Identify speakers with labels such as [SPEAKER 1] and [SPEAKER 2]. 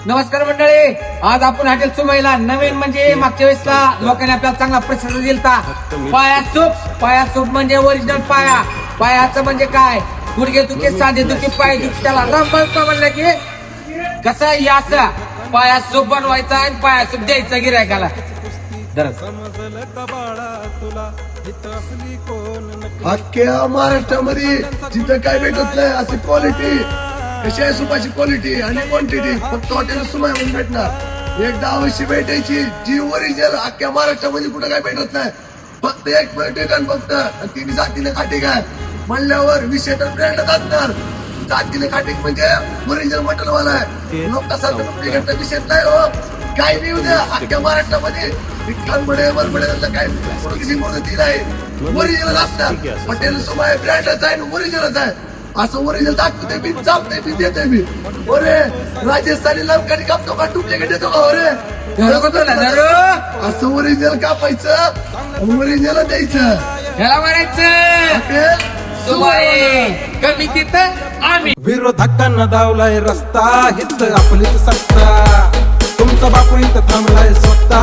[SPEAKER 1] नमस्कार मंडळी, आज आपण हॉटेल सुमईला नवीन म्हणजे मागच्या वेळेसला लोकांनी आपल्याला चांगला प्रतिसाद दिलता. पाया सूप म्हणजे ओरिजिनल पायाचं म्हणजे काय, गुडघे दुखी, सांधे दुखी, पाय दुखी, त्याला रामबाण म्हणलं की कसं या असं पाया सूप बनवायचा आणि पाया सूप द्यायचा गिरायकाला.
[SPEAKER 2] अख्ख्या महाराष्ट्रामध्ये जिथं काय भेटत नाही अशी क्वालिटी, कशी आहे सुपाची क्वालिटी आणि क्वांटिटी फक्त हॉटेल सुमाईहून भेटणार. एकदा अवश्य भेटायची, जी ओरिजिनल अख्ख्या महाराष्ट्रामध्ये कुठं काय भेटत नाही. फक्त एक ठिकाण फक्त, तिने जातीने खाटी काय म्हणल्यावर विषय तर ब्रँडच असणार. जातीने खाटी म्हणजे ओरिजिनल मटनवाला आहे. लोक कसा विषय नाही हो, काय नाही उद्या अख्ख्या महाराष्ट्रामध्ये काय ओरिजिनल असणार. हॉटेल सुमाई ब्रँडच आहे, ओरिजिनलच आहे. असं ओरिजिनल दाखवते मी, चालते मी, देते मी. अरे राजस्थानी लंकानी कापतो का, डुप्लिकेट देतो का? असं ओरिजिनल कापायचं, ओरिजिनल द्यायचं,
[SPEAKER 1] ह्याला म्हणायचं सुमाई कमी तिथं आम्ही.
[SPEAKER 3] विरोधकांना धावलाय रस्ता, हित आपलीच सत्ता, तुमचा बापू इथं थांबलाय स्वतः.